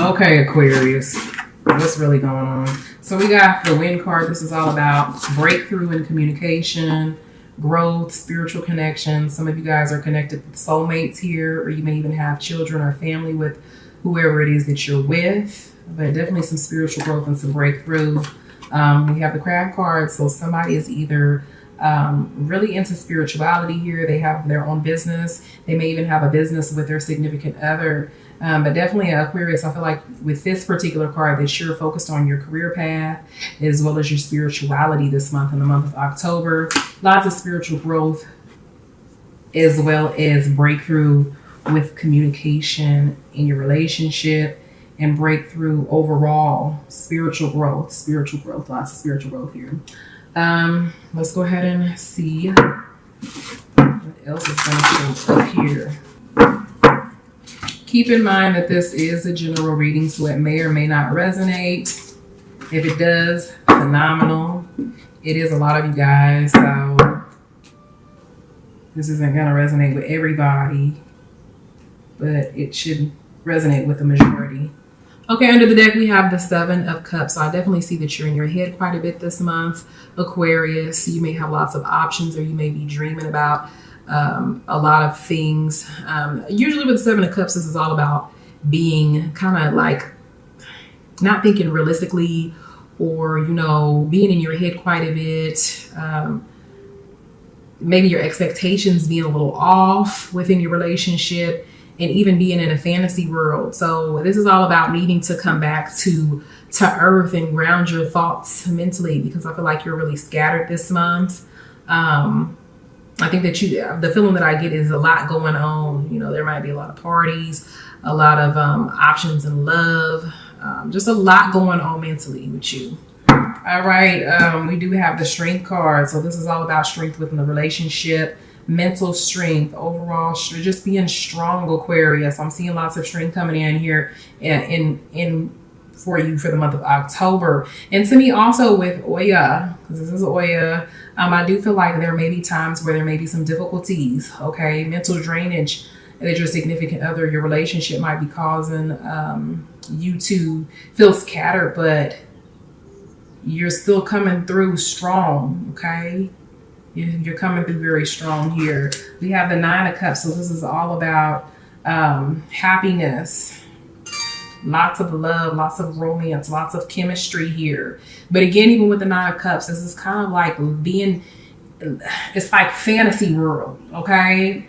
Okay, Aquarius. What's really going on? So we got the Wind card. This is all about breakthrough in communication, growth, spiritual connection. Some of you guys are connected with soulmates here, or you may even have children or family with whoever it is that you're with. But definitely some spiritual growth and some breakthrough. We have the Crab card. So somebody is either really into spirituality here. They have their own business. They may even have a business with their significant other. But definitely Aquarius, I feel like with this particular card that you're focused on your career path as well as your spirituality this month, in the month of October. Lots of spiritual growth as well as breakthrough with communication in your relationship and breakthrough overall. Spiritual growth, lots of spiritual growth here. Let's go ahead and see what else is going to show up here. Keep in mind that this is a general reading, so it may or may not resonate. If it does, phenomenal. It is a lot of you guys, so this isn't going to resonate with everybody, but it should resonate with the majority. Okay, under the deck, we have the Seven of Cups. So I definitely see that you're in your head quite a bit this month, Aquarius. You may have lots of options, or you may be dreaming about a lot of things. Usually with the Seven of Cups, this is all about being kind of like not thinking realistically, or, you know, being in your head quite a bit. Maybe your expectations being a little off within your relationship, and even being in a fantasy world. So this is all about needing to come back to earth and ground your thoughts mentally, because I feel like you're really scattered this month. I think that the feeling that I get is a lot going on. You know, there might be a lot of parties, a lot of options in love, just a lot going on mentally with you. All right, we do have the Strength card. So this is all about strength within the relationship, mental strength, overall, just being strong, Aquarius. I'm seeing lots of strength coming in here in for you for the month of October. And to me also with Oya, because this is Oya, I do feel like there may be times where there may be some difficulties, okay? Mental drainage that your significant other, your relationship might be causing you to feel scattered, but you're still coming through strong, okay? You're coming through very strong here. We have the Nine of Cups. So this is all about happiness, lots of love, lots of romance, lots of chemistry here. But again, even with the Nine of Cups, this is kind of like it's like fantasy world, okay?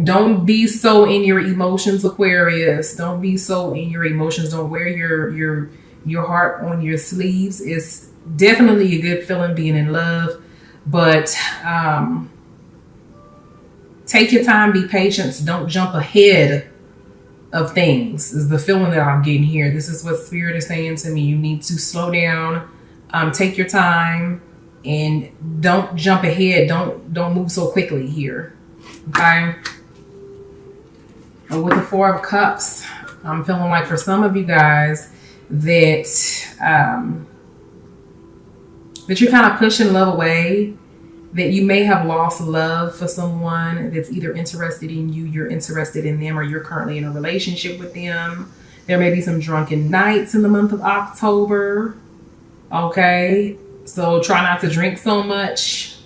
Don't be so in your emotions, Aquarius. Don't be so in your emotions. Don't wear your heart on your sleeves. It's definitely a good feeling being in love. But take your time, be patient. Don't jump ahead of things is the feeling that I'm getting here. This is what Spirit is saying to me. You need to slow down, take your time, and don't jump ahead. Don't move so quickly here. Okay. And with the Four of Cups, I'm feeling like for some of you guys that you're kind of pushing love away, that you may have lost love for someone that's either interested in you, you're interested in them, or you're currently in a relationship with them. There may be some drunken nights in the month of October. Okay, so try not to drink so much,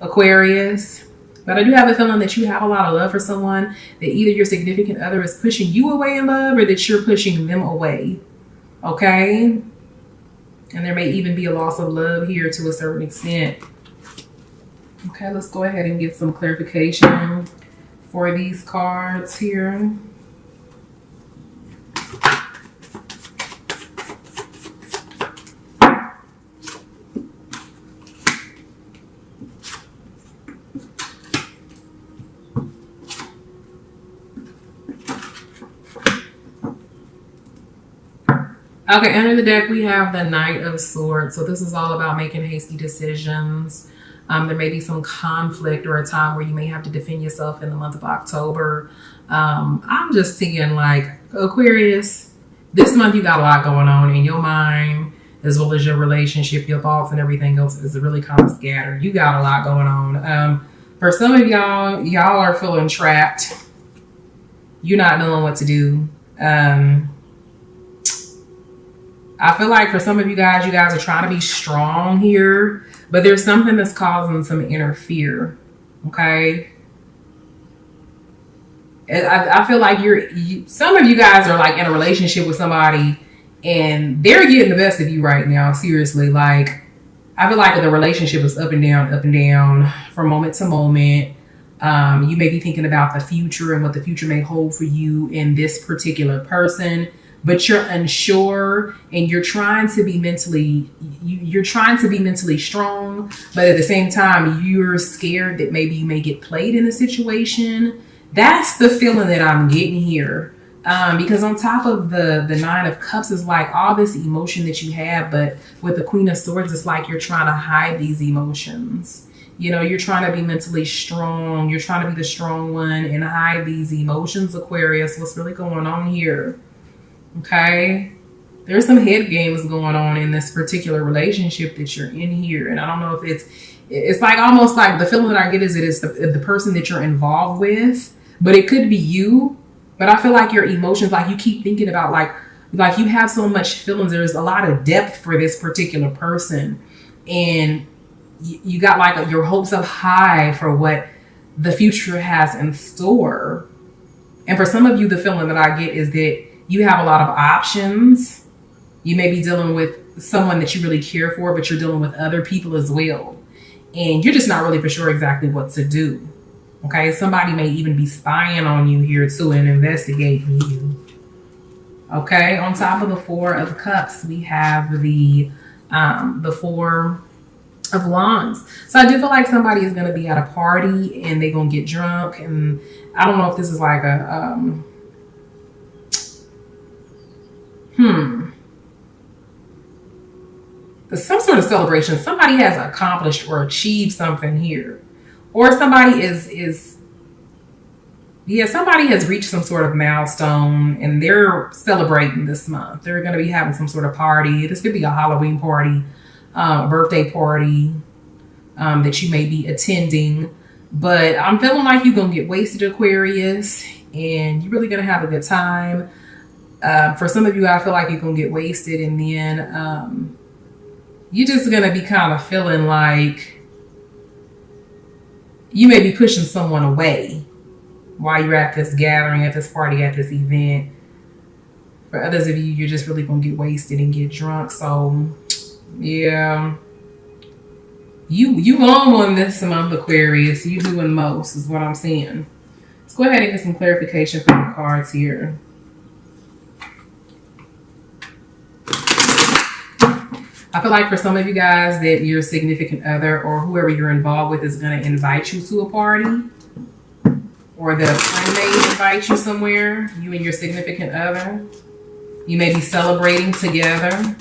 Aquarius. But I do have a feeling that you have a lot of love for someone, that either your significant other is pushing you away in love, or that you're pushing them away. Okay? And there may even be a loss of love here to a certain extent. Okay, let's go ahead and get some clarification for these cards here. Okay, under the deck, we have the Knight of Swords. So this is all about making hasty decisions. There may be some conflict or a time where you may have to defend yourself in the month of October. I'm just seeing like Aquarius, this month you got a lot going on in your mind, as well as your relationship, your thoughts and everything else is really kind of scattered. You got a lot going on. For some of y'all are feeling trapped. You're not knowing what to do. Um, I feel like for some of you guys are trying to be strong here, but there's something that's causing some inner fear. Okay. I feel like some of you guys are like in a relationship with somebody and they're getting the best of you right now. Seriously. Like, I feel like the relationship is up and down from moment to moment. You may be thinking about the future and what the future may hold for you in this particular person, but you're unsure and you're trying to be mentally strong, but at the same time, you're scared that maybe you may get played in a situation. That's the feeling that I'm getting here. Because on top of the Nine of Cups is like all this emotion that you have, but with the Queen of Swords, it's like you're trying to hide these emotions. You know, you're trying to be mentally strong. You're trying to be the strong one and hide these emotions, Aquarius. What's really going on here? Okay. There's some head games going on in this particular relationship that you're in here. And I don't know if it's like almost like the feeling that I get is it is the person that you're involved with, but it could be you. But I feel like your emotions, like you keep thinking about like you have so much feelings. There's a lot of depth for this particular person. And you got like your hopes up high for what the future has in store. And for some of you, the feeling that I get is that you have a lot of options. You may be dealing with someone that you really care for, but you're dealing with other people as well. And you're just not really for sure exactly what to do. Okay, somebody may even be spying on you here too and investigating you. Okay, on top of the Four of Cups, we have the Four of Wands. So I do feel like somebody is going to be at a party and they're going to get drunk. And I don't know if this is like a some sort of celebration. Somebody has accomplished or achieved something here. Or somebody somebody has reached some sort of milestone and they're celebrating this month. They're going to be having some sort of party. This could be a Halloween party, a birthday party that you may be attending. But I'm feeling like you're going to get wasted, Aquarius, and you're really going to have a good time. For some of you, I feel like you're going to get wasted and then you're just going to be kind of feeling like you may be pushing someone away while you're at this gathering, at this party, at this event. For others of you, you're just really going to get wasted and get drunk. So, yeah. You on this month, Aquarius. You doing most is what I'm seeing. Let's go ahead and get some clarification from the cards here. I feel like for some of you guys that your significant other or whoever you're involved with is going to invite you to a party, or that a friend may invite you somewhere, you and your significant other. You may be celebrating together.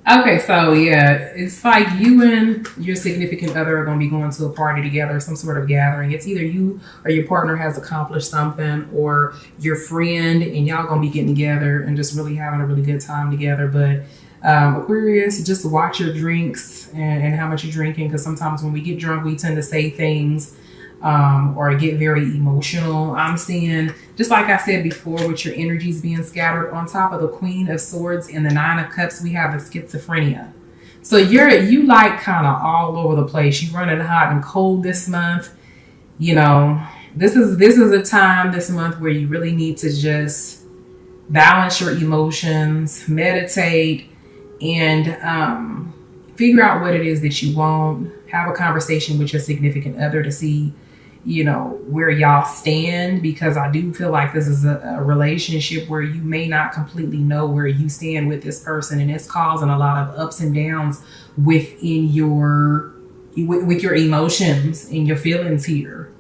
Okay, so yeah, it's like you and your significant other are going to be going to a party together, some sort of gathering. It's either you or your partner has accomplished something, or your friend, and y'all going to be getting together and just really having a really good time together. But Aquarius, just watch your drinks and how much you're drinking, because sometimes when we get drunk, we tend to say things or get very emotional. I'm seeing, just like I said before, with your energies being scattered, on top of the Queen of Swords and the Nine of Cups, we have the schizophrenia. So you like kind of all over the place. You're running hot and cold this month. You know, this is a time this month where you really need to just balance your emotions, meditate, and figure out what it is that you want. Have a conversation with your significant other to see, you know, where y'all stand, because I do feel like this is a relationship where you may not completely know where you stand with this person, and it's causing a lot of ups and downs within with your emotions and your feelings here.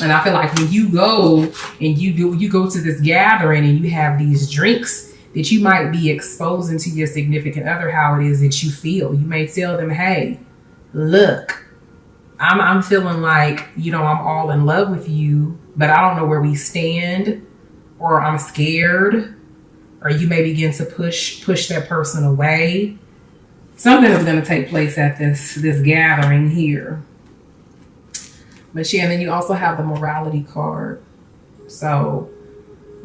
And I feel like when you go and you go to this gathering and you have these drinks that you might be exposing to your significant other how it is that you feel. You may tell them, hey, look, I'm feeling like, you know, I'm all in love with you, but I don't know where we stand, or I'm scared, or you may begin to push that person away. Something is going to take place at this gathering here. But yeah, and then you also have the morality card. So,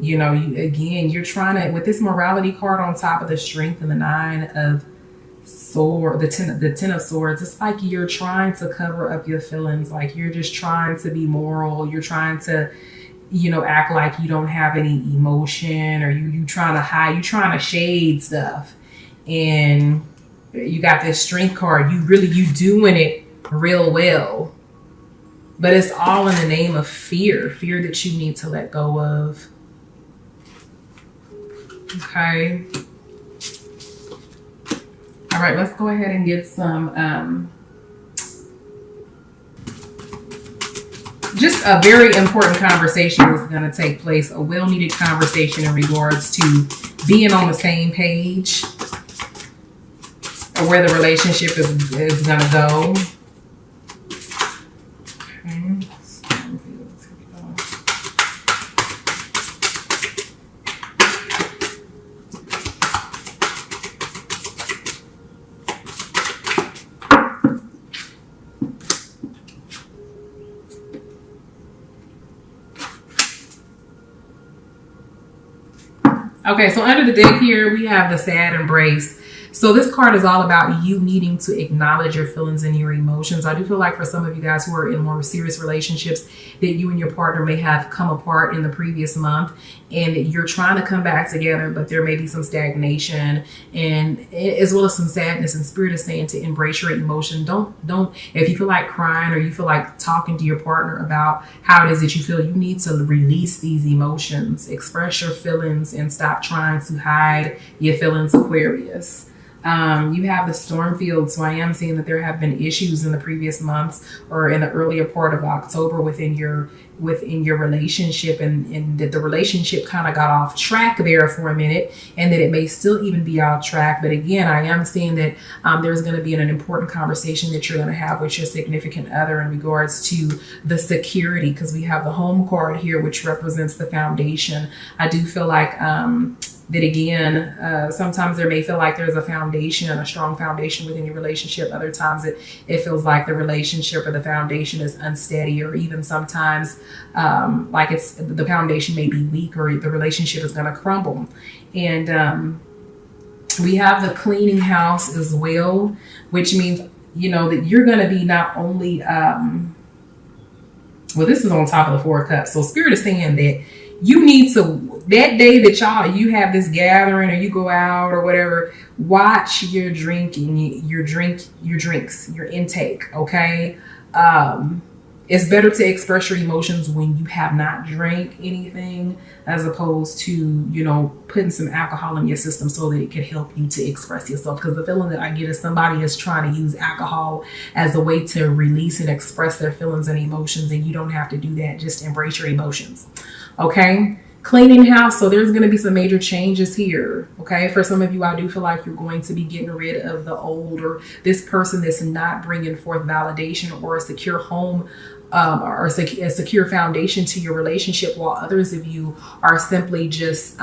you know, you're trying to, with this morality card on top of the strength and the 9 of sword, the 10 of swords, it's like you're trying to cover up your feelings. Like you're just trying to be moral. You're trying to, you know, act like you don't have any emotion, or you trying to hide, you trying to shade stuff. And you got this strength card. You doing it real well. But it's all in the name of fear that you need to let go of. Okay. All right, let's go ahead and get some, just a very important conversation is going to take place, a well-needed conversation in regards to being on the same page, or where the relationship is going to go. Okay, so under the deck here, we have the sad embrace. So this card is all about you needing to acknowledge your feelings and your emotions. I do feel like for some of you guys who are in more serious relationships, that you and your partner may have come apart in the previous month, and that you're trying to come back together, but there may be some stagnation, and as well as some sadness. And Spirit is saying to embrace your emotion. Don't, if you feel like crying, or you feel like talking to your partner about how it is that you feel, you need to release these emotions, express your feelings, and stop trying to hide your feelings, Aquarius. You have the storm field. So I am seeing that there have been issues in the previous months, or in the earlier part of October within your relationship, and that the relationship kind of got off track there for a minute, and that it may still even be off track. But again, I am seeing that there's going to be an important conversation that you're going to have with your significant other in regards to the security, because we have the home card here, which represents the foundation. I do feel like that again, sometimes there may feel like there's a foundation, a strong foundation within your relationship. Other times it feels like the relationship or the foundation is unsteady, or even sometimes like the foundation may be weak, or the relationship is going to crumble. And we have the cleaning house as well, which means, you know, that you're going to be not only, well, this is on top of the 4 of Cups. So Spirit is saying that you need to, that day that you have this gathering, or you go out or whatever, watch your drinking, your drinks, your intake. Okay. It's better to express your emotions when you have not drank anything, as opposed to, you know, putting some alcohol in your system so that it can help you to express yourself. Because the feeling that I get is somebody is trying to use alcohol as a way to release and express their feelings and emotions, and you don't have to do that. Just embrace your emotions. Okay. Cleaning house. So there's going to be some major changes here. Okay. For some of you, I do feel like you're going to be getting rid of the old, or this person that's not bringing forth validation or a secure home, or a secure foundation to your relationship, while others of you are simply just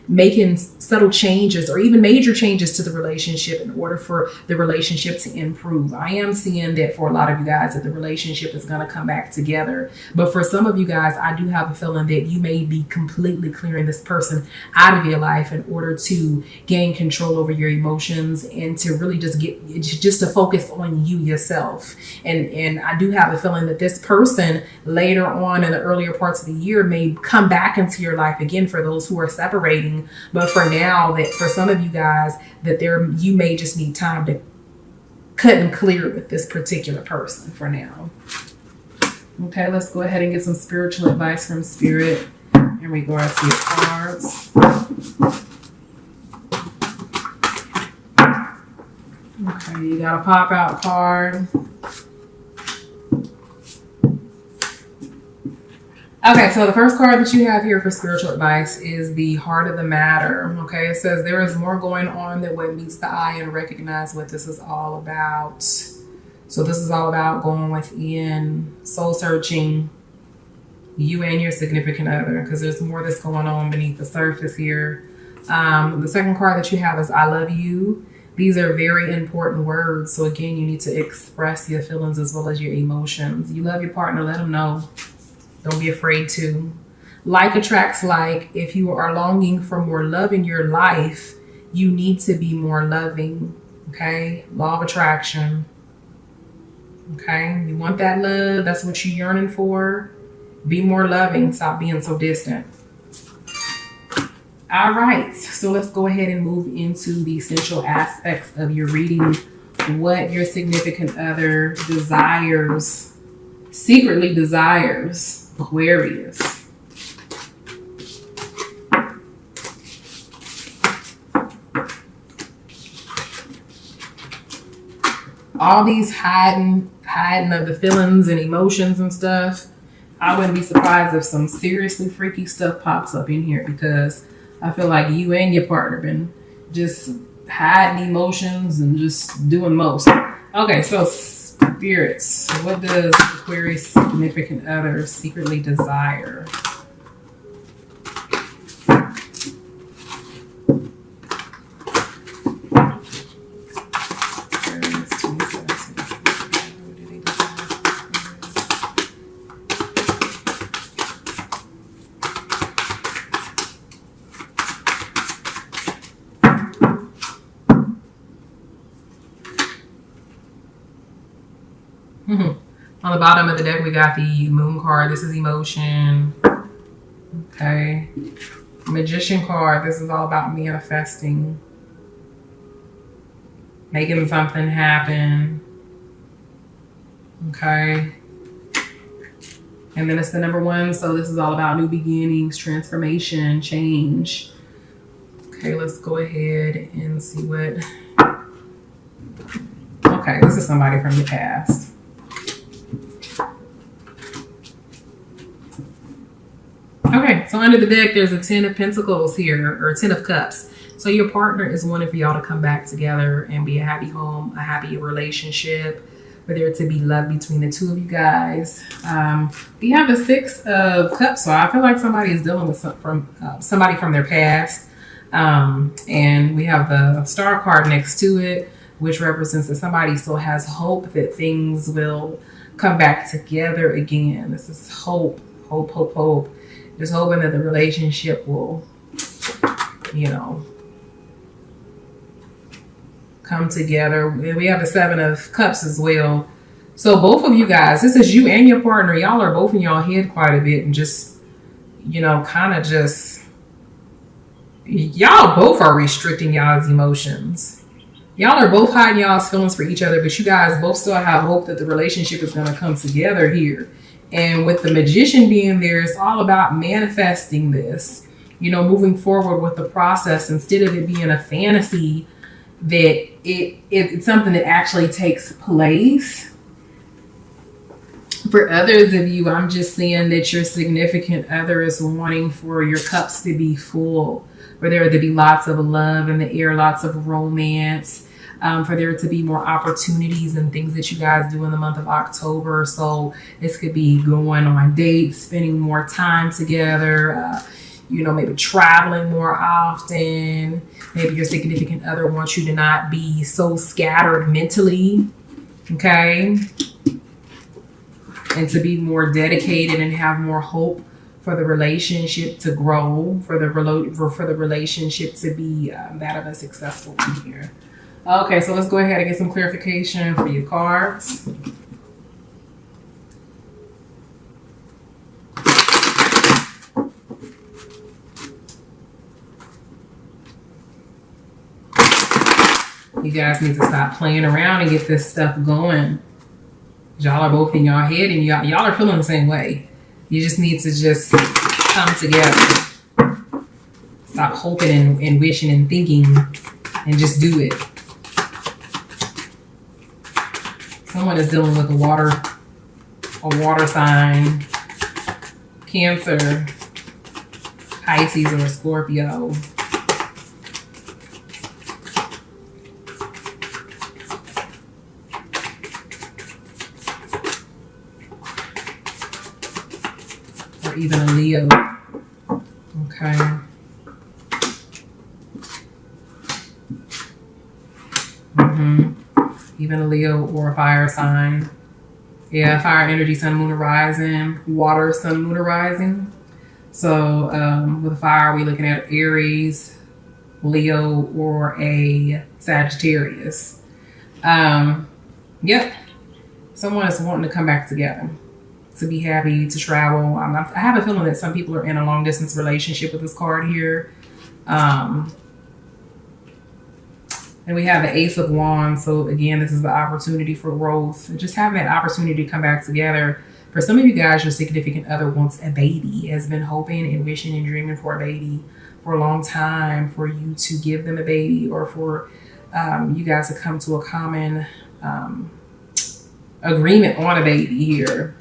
making subtle changes or even major changes to the relationship in order for the relationship to improve. I am seeing that for a lot of you guys that the relationship is going to come back together. But for some of you guys, I do have a feeling that you may be completely clearing this person out of your life in order to gain control over your emotions, and to really just to focus on you yourself. And I do have a feeling that this person later on in the earlier parts of the year may come back into your life again for those who are separating. But for now, that for some of you guys, that you may just need time to cut and clear with this particular person for now. Okay, let's go ahead and get some spiritual advice from Spirit in regards to your cards. Okay, you got a pop out card. Okay, so the first card that you have here for spiritual advice is the heart of the matter. Okay, it says there is more going on than what meets the eye, and recognize what this is all about. So this is all about going within, soul searching, you and your significant other, because there's more that's going on beneath the surface here. The second card that you have is I love you. These are very important words. So again, you need to express your feelings as well as your emotions. You love your partner, let them know. Don't be afraid to. Like attracts like. If you are longing for more love in your life, you need to be more loving. Okay? Law of attraction. Okay? You want that love. That's what you're yearning for. Be more loving. Stop being so distant. All right. So let's go ahead and move into the essential aspects of your reading. What your significant other desires, secretly desires. Aquarius. All these hiding of the feelings and emotions and stuff. I wouldn't be surprised if some seriously freaky stuff pops up in here, because I feel like you and your partner been just hiding emotions and just doing most. Okay, so spirits, what does Aquarius significant other secretly desire? On the bottom of the deck, we got the Moon card. This is emotion. Okay. Magician card. This is all about manifesting. Making something happen. Okay. And then it's the number 1. So this is all about new beginnings, transformation, change. Okay, let's go ahead and see what... Okay, this is somebody from your past. Okay, so under the deck, there's a 10 of Pentacles here, or 10 of Cups. So your partner is wanting for y'all to come back together and be a happy home, a happy relationship, for there to be love between the two of you guys. We have the 6 of Cups, so I feel like somebody is dealing with somebody from their past. And we have the Star card next to it, which represents that somebody still has hope that things will come back together again. This is hope, hope, hope, hope. Just hoping that the relationship will, you know, come together. We have the 7 of Cups as well. So both of you guys, this is you and your partner. Y'all are both in y'all head quite a bit and just, you know, kind of just, y'all both are restricting y'all's emotions. Y'all are both hiding y'all's feelings for each other, but you guys both still have hope that the relationship is going to come together here. And with the Magician being there, it's all about manifesting this, you know, moving forward with the process instead of it being a fantasy, that it's something that actually takes place. For others of you, I'm just seeing that your significant other is wanting for your cups to be full, for there to be lots of love in the air, lots of romance. For there to be more opportunities and things that you guys do in the month of October. So this could be going on dates, spending more time together, you know, maybe traveling more often. Maybe your significant other wants you to not be so scattered mentally, okay? And to be more dedicated and have more hope for the relationship to grow, for the relationship to be that of a successful one here. Okay, so let's go ahead and get some clarification for your cards. You guys need to stop playing around and get this stuff going. Y'all are both in y'all head and y'all are feeling the same way. You just need to just come together. Stop hoping and wishing and thinking and just do it. Someone is dealing with a water sign, Cancer, Pisces, or Scorpio. Or even a Leo. Okay. Even a Leo or a fire sign. Yeah, fire energy, sun, moon, or rising. Water, sun, moon, or rising. So with fire, we're looking at Aries, Leo, or a Sagittarius. Yep. Someone is wanting to come back together, to be happy, to travel. I have a feeling that some people are in a long distance relationship with this card here. And we have the Ace of Wands. So again, this is the opportunity for growth. And just having that opportunity to come back together. For some of you guys, your significant other wants a baby, has been hoping and wishing and dreaming for a baby for a long time, for you to give them a baby, or for you guys to come to a common agreement on a baby here.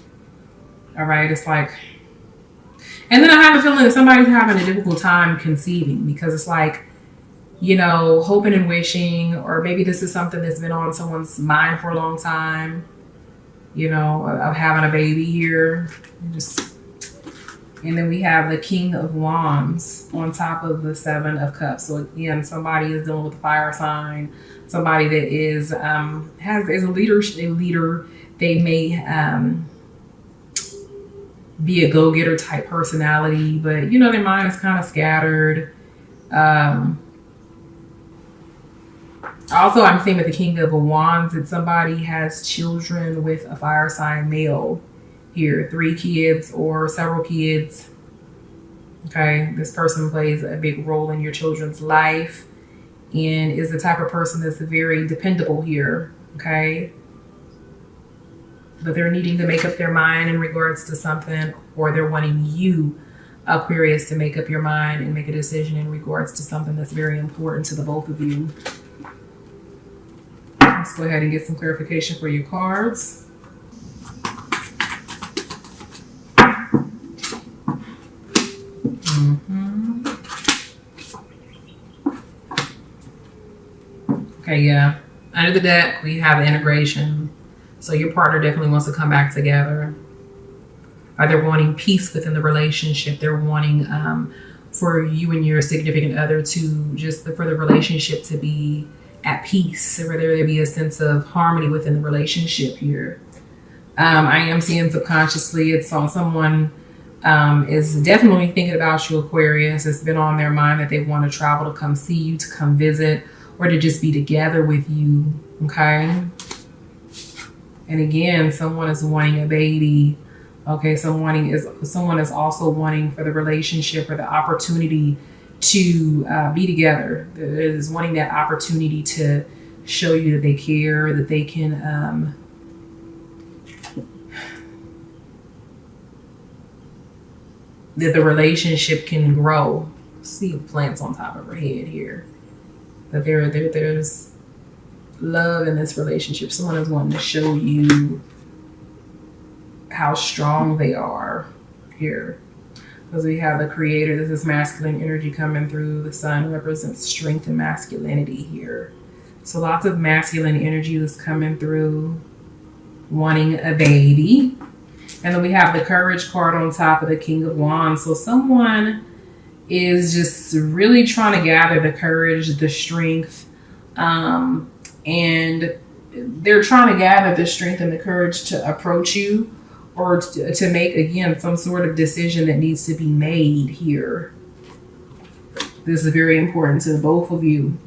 All right, it's like, and then I have a feeling that somebody's having a difficult time conceiving, because it's like, you know, hoping and wishing, or maybe this is something that's been on someone's mind for a long time, you know, of having a baby here. And then we have the King of Wands on top of the Seven of Cups. So again, somebody is dealing with a fire sign, somebody that is is a leader. They may be a go-getter type personality, but you know, their mind is kind of scattered. Also, I'm seeing with the King of Wands that somebody has children with a fire sign male here, 3 kids or several kids. Okay, this person plays a big role in your children's life and is the type of person that's very dependable here. Okay, but they're needing to make up their mind in regards to something, or they're wanting you, Aquarius, to make up your mind and make a decision in regards to something that's very important to the both of you. Let's go ahead and get some clarification for your cards. Okay, yeah. Under the deck, we have the integration. So your partner definitely wants to come back together. Or they're wanting peace within the relationship. They're wanting for you and your significant other to for the relationship to be at peace, or there be a sense of harmony within the relationship here. I am seeing subconsciously it's on someone is definitely thinking about you, Aquarius. It's been on their mind that they want to travel to come see you, to come visit, or to just be together with you. Okay. And again, someone is wanting a baby. Okay, someone is also wanting for the relationship or the opportunity to be together. Is wanting that opportunity to show you that they care, that they can that the relationship can grow. See plants on top of her head here. That there's love in this relationship. Someone is wanting to show you how strong they are here. Because we have the Creator. This is masculine energy coming through. The Sun represents strength and masculinity here. So lots of masculine energy is coming through, wanting a baby. And then we have the Courage card on top of the King of Wands. So someone is just really trying to gather the courage, the strength, and they're trying to gather the strength and the courage to approach you, or to make, again, some sort of decision that needs to be made here. This is very important to both of you.